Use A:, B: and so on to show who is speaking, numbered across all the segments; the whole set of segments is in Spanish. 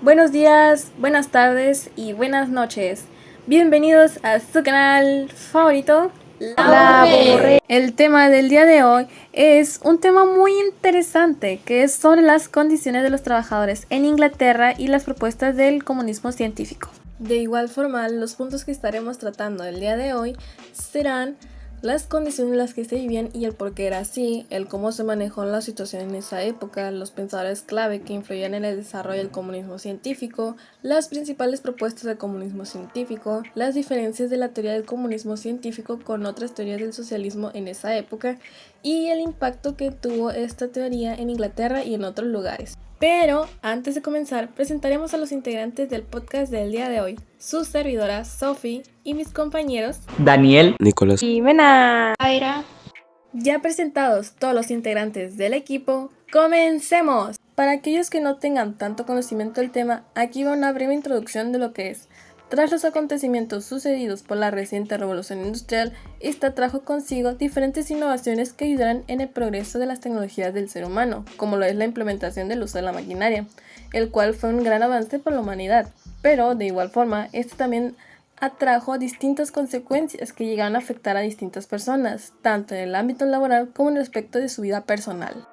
A: Buenos días, buenas tardes y buenas noches. Bienvenidos a su canal favorito, La Aburre. El tema del día de hoy es un tema muy interesante que es sobre las condiciones de los trabajadores en Inglaterra y las propuestas del comunismo científico. De igual forma, los puntos que estaremos tratando el día de hoy serán las condiciones en las que se vivían y el por qué era así, el cómo se manejó la situación en esa época, los pensadores clave que influían en el desarrollo del comunismo científico, las principales propuestas del comunismo científico, las diferencias de la teoría del comunismo científico con otras teorías del socialismo en esa época y el impacto que tuvo esta teoría en Inglaterra y en otros lugares. Pero antes de comenzar, presentaremos a los integrantes del podcast del día de hoy, su servidora Sophie y mis compañeros
B: Daniel,
C: Nicolás
D: y Mena.
E: Aira.
A: Ya presentados todos los integrantes del equipo, ¡comencemos! Para aquellos que no tengan tanto conocimiento del tema, aquí va una breve introducción de lo que es. Tras los acontecimientos sucedidos por la reciente revolución industrial, esta trajo consigo diferentes innovaciones que ayudarán en el progreso de las tecnologías del ser humano, como lo es la implementación del uso de la maquinaria, el cual fue un gran avance para la humanidad. Pero, de igual forma, esto también atrajo distintas consecuencias que llegaron a afectar a distintas personas, tanto en el ámbito laboral como en el aspecto de su vida personal.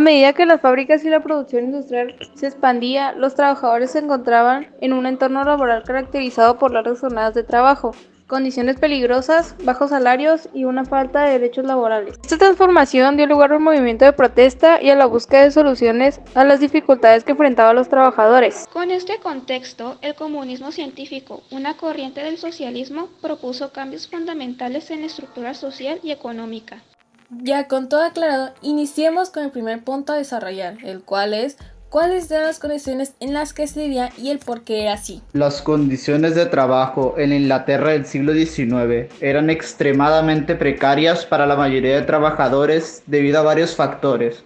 D: A medida que las fábricas y la producción industrial se expandía, los trabajadores se encontraban en un entorno laboral caracterizado por largas jornadas de trabajo, condiciones peligrosas, bajos salarios y una falta de derechos laborales. Esta transformación dio lugar a un movimiento de protesta y a la búsqueda de soluciones a las dificultades que enfrentaban los trabajadores.
E: Con este contexto, el comunismo científico, una corriente del socialismo, propuso cambios fundamentales en la estructura social y económica.
A: Ya con todo aclarado, iniciemos con el primer punto a desarrollar, el cual es cuáles eran las condiciones en las que se vivía y el por qué era así.
B: las condiciones de trabajo en la Inglaterra del siglo XIX eran extremadamente precarias para la mayoría de trabajadores debido a varios factores.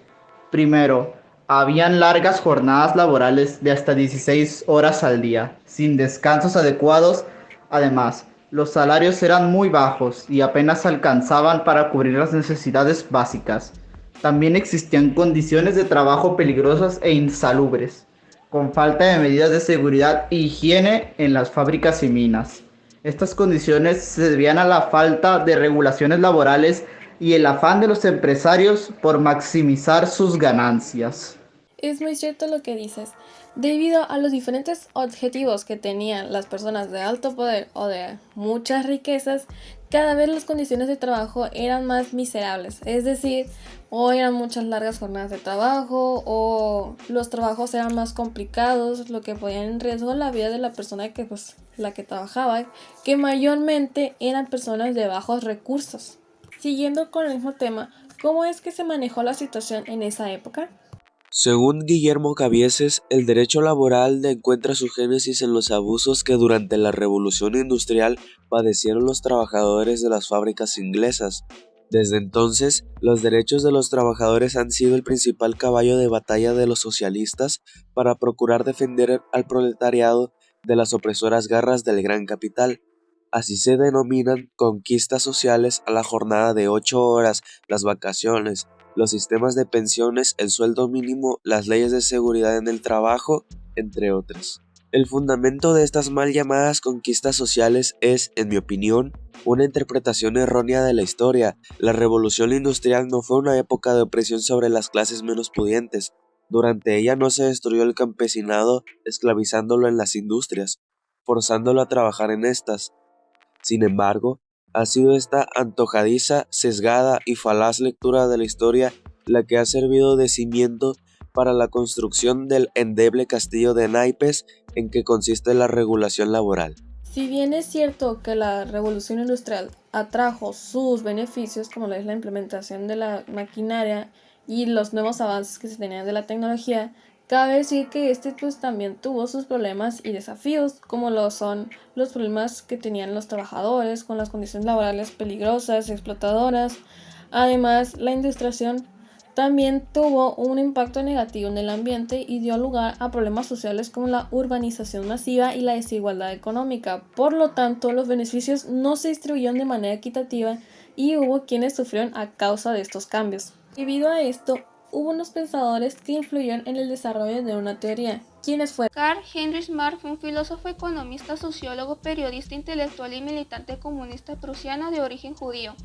B: Primero, habían largas jornadas laborales de hasta 16 horas al día, sin descansos adecuados. Además, los salarios eran muy bajos y apenas alcanzaban para cubrir las necesidades básicas. También existían condiciones de trabajo peligrosas e insalubres, con falta de medidas de seguridad e higiene en las fábricas y minas. Estas condiciones se debían a la falta de regulaciones laborales y el afán de los empresarios por maximizar sus ganancias.
A: Es muy cierto lo que dices. Debido a los diferentes objetivos que tenían las personas de alto poder o de muchas riquezas, cada vez las condiciones de trabajo eran más miserables. Es decir, o eran muchas largas jornadas de trabajo o los trabajos eran más complicados, lo que ponía en riesgo la vida de la persona que la que trabajaba, que mayormente eran personas de bajos recursos. Siguiendo con el mismo tema, ¿cómo es que se manejó la situación en esa época?
C: Según Guillermo Cabieses, el derecho laboral encuentra su génesis en los abusos que durante la Revolución Industrial padecieron los trabajadores de las fábricas inglesas. Desde entonces, los derechos de los trabajadores han sido el principal caballo de batalla de los socialistas para procurar defender al proletariado de las opresoras garras del gran capital. Así se denominan conquistas sociales a la jornada de 8 horas, las vacaciones, los sistemas de pensiones, el sueldo mínimo, las leyes de seguridad en el trabajo, entre otras. El fundamento de estas mal llamadas conquistas sociales es, en mi opinión, una interpretación errónea de la historia. La revolución industrial no fue una época de opresión sobre las clases menos pudientes. Durante ella no se destruyó el campesinado esclavizándolo en las industrias, forzándolo a trabajar en estas. Sin embargo, ha sido esta antojadiza, sesgada y falaz lectura de la historia la que ha servido de cimiento para la construcción del endeble castillo de naipes en que consiste la regulación laboral.
A: Si bien es cierto que la revolución industrial atrajo sus beneficios, como lo es la implementación de la maquinaria y los nuevos avances que se tenían de la tecnología, cabe decir que también tuvo sus problemas y desafíos, como lo son los problemas que tenían los trabajadores con las condiciones laborales peligrosas, explotadoras. Además, la industrialización también tuvo un impacto negativo en el ambiente y dio lugar a problemas sociales como la urbanización masiva y la desigualdad económica. Por lo tanto, los beneficios no se distribuyeron de manera equitativa y hubo quienes sufrieron a causa de estos cambios. Debido a esto, hubo unos pensadores que influyeron en el desarrollo de una teoría. ¿Quiénes fueron?
E: Karl Heinrich Marx fue un filósofo, economista, sociólogo, periodista, intelectual y militante comunista prusiano de origen judío.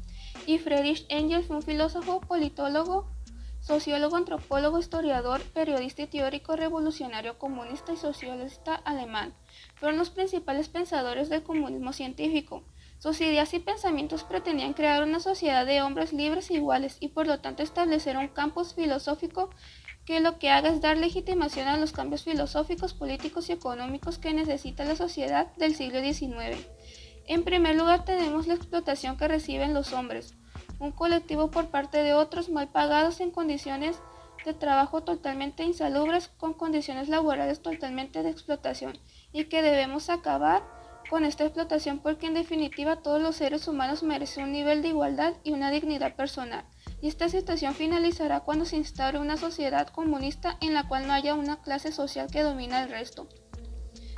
E: Y Friedrich Engels fue un filósofo, politólogo, sociólogo, antropólogo, historiador, periodista y teórico revolucionario comunista y socialista alemán. Fueron los principales pensadores del comunismo científico. Sus ideas y pensamientos pretendían crear una sociedad de hombres libres e iguales y por lo tanto establecer un campus filosófico que lo que haga es dar legitimación a los cambios filosóficos, políticos y económicos que necesita la sociedad del siglo XIX. En primer lugar tenemos la explotación que reciben los hombres, un colectivo por parte de otros mal pagados en condiciones de trabajo totalmente insalubres, con condiciones laborales totalmente de explotación, y que debemos acabar con esta explotación porque en definitiva todos los seres humanos merecen un nivel de igualdad y una dignidad personal. Y esta situación finalizará cuando se instaure una sociedad comunista en la cual no haya una clase social que domine al resto.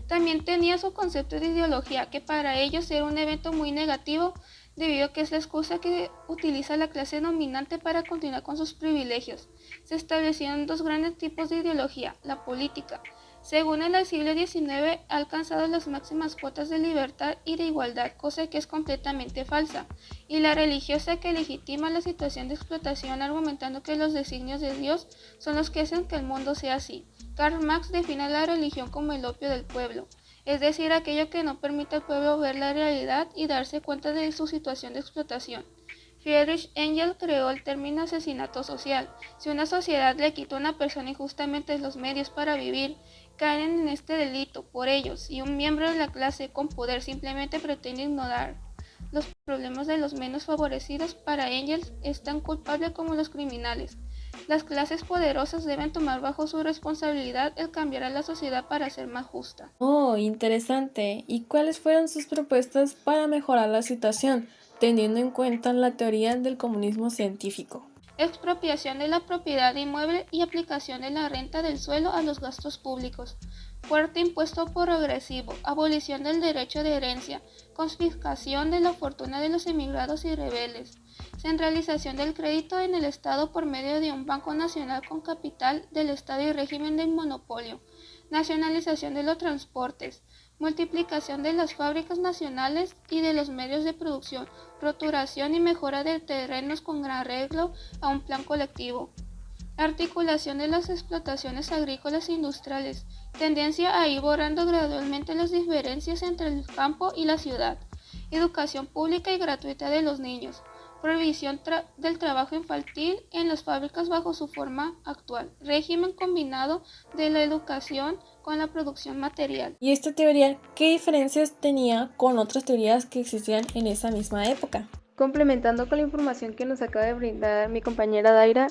E: También tenía su concepto de ideología, que para ellos era un evento muy negativo, debido a que es la excusa que utiliza la clase dominante para continuar con sus privilegios. Se establecieron dos grandes tipos de ideología: la política, según en el siglo XIX, ha alcanzado las máximas cuotas de libertad y de igualdad, cosa que es completamente falsa, y la religiosa, que legitima la situación de explotación argumentando que los designios de Dios son los que hacen que el mundo sea así. Karl Marx define la religión como el opio del pueblo, es decir, aquello que no permite al pueblo ver la realidad y darse cuenta de su situación de explotación. Friedrich Engels creó el término asesinato social. Si una sociedad le quita a una persona injustamente los medios para vivir, caen en este delito por ellos, y un miembro de la clase con poder simplemente pretende ignorar los problemas de los menos favorecidos. Para Engels es tan culpable como los criminales. Las clases poderosas deben tomar bajo su responsabilidad el cambiar a la sociedad para ser más justa.
A: Oh, interesante. ¿Y cuáles fueron sus propuestas para mejorar la situación, teniendo en cuenta la teoría del comunismo científico?
E: Expropiación de la propiedad inmueble y aplicación de la renta del suelo a los gastos públicos. Fuerte impuesto progresivo, abolición del derecho de herencia, confiscación de la fortuna de los emigrados y rebeldes, centralización del crédito en el Estado por medio de un Banco Nacional con capital del Estado y régimen de monopolio, nacionalización de los transportes, multiplicación de las fábricas nacionales y de los medios de producción, roturación y mejora de terrenos con gran arreglo a un plan colectivo, articulación de las explotaciones agrícolas e industriales, tendencia a ir borrando gradualmente las diferencias entre el campo y la ciudad, educación pública y gratuita de los niños, prohibición del trabajo infantil en las fábricas bajo su forma actual, régimen combinado de la educación con la producción material.
A: ¿Y esta teoría qué diferencias tenía con otras teorías que existían en esa misma época?
D: Complementando con la información que nos acaba de brindar mi compañera Daira,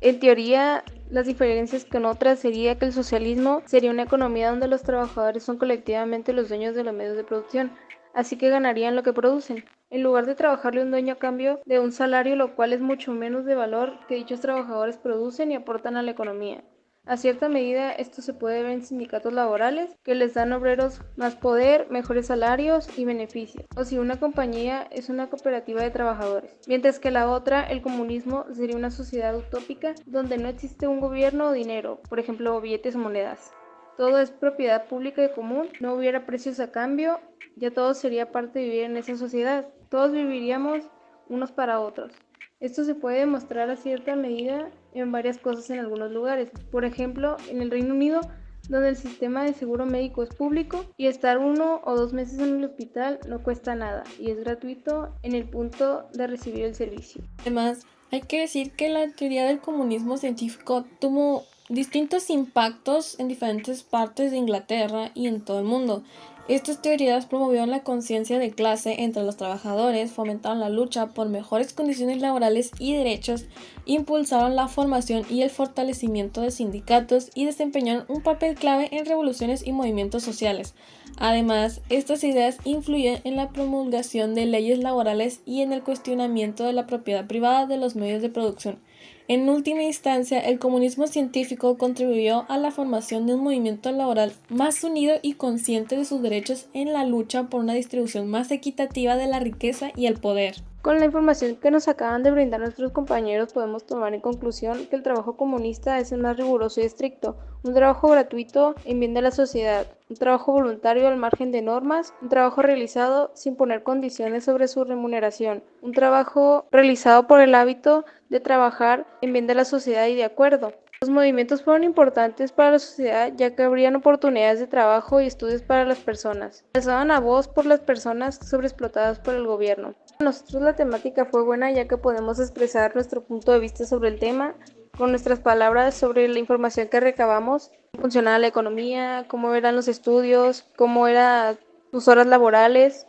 D: en teoría, las diferencias con otras sería que el socialismo sería una economía donde los trabajadores son colectivamente los dueños de los medios de producción, así que ganarían lo que producen, en lugar de trabajarle a un dueño a cambio de un salario, lo cual es mucho menos de valor que dichos trabajadores producen y aportan a la economía. A cierta medida, esto se puede ver en sindicatos laborales que les dan a obreros más poder, mejores salarios y beneficios, o si una compañía es una cooperativa de trabajadores. Mientras que la otra, el comunismo, sería una sociedad utópica donde no existe un gobierno o dinero, por ejemplo, billetes o monedas. Todo es propiedad pública y común, no hubiera precios a cambio, ya todo sería parte de vivir en esa sociedad. Todos viviríamos unos para otros. Esto se puede demostrar a cierta medida en varias cosas en algunos lugares. Por ejemplo, en el Reino Unido, donde el sistema de seguro médico es público y estar 1 o 2 meses en el hospital no cuesta nada y es gratuito en el punto de recibir el servicio.
A: Además, hay que decir que la teoría del comunismo científico tuvo distintos impactos en diferentes partes de Inglaterra y en todo el mundo. Estas teorías promovieron la conciencia de clase entre los trabajadores, fomentaron la lucha por mejores condiciones laborales y derechos, impulsaron la formación y el fortalecimiento de sindicatos y desempeñaron un papel clave en revoluciones y movimientos sociales. Además, estas ideas influyen en la promulgación de leyes laborales y en el cuestionamiento de la propiedad privada de los medios de producción. En última instancia, el comunismo científico contribuyó a la formación de un movimiento laboral más unido y consciente de sus derechos en la lucha por una distribución más equitativa de la riqueza y el poder.
D: Con la información que nos acaban de brindar nuestros compañeros podemos tomar en conclusión que el trabajo comunista es el más riguroso y estricto, un trabajo gratuito en bien de la sociedad, un trabajo voluntario al margen de normas, un trabajo realizado sin poner condiciones sobre su remuneración, un trabajo realizado por el hábito de trabajar en bien de la sociedad y de acuerdo. Los movimientos fueron importantes para la sociedad ya que abrían oportunidades de trabajo y estudios para las personas. Alzaban la voz por las personas sobreexplotadas por el gobierno. Para nosotros la temática fue buena ya que podemos expresar nuestro punto de vista sobre el tema, con nuestras palabras sobre la información que recabamos, cómo funcionaba la economía, cómo eran los estudios, cómo eran sus horas laborales,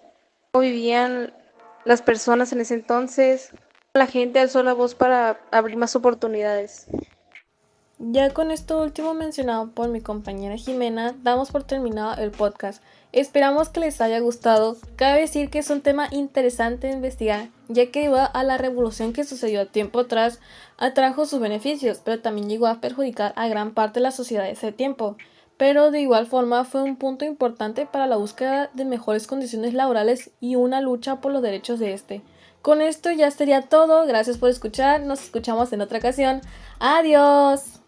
D: cómo vivían las personas en ese entonces. La gente alzó la voz para abrir más oportunidades.
A: Ya con esto último mencionado por mi compañera Jimena, damos por terminado el podcast. Esperamos que les haya gustado. Cabe decir que es un tema interesante de investigar, ya que debido a la revolución que sucedió tiempo atrás, atrajo sus beneficios, pero también llegó a perjudicar a gran parte de la sociedad de ese tiempo. Pero de igual forma fue un punto importante para la búsqueda de mejores condiciones laborales y una lucha por los derechos de este. Con esto ya sería todo. Gracias por escuchar. Nos escuchamos en otra ocasión. Adiós.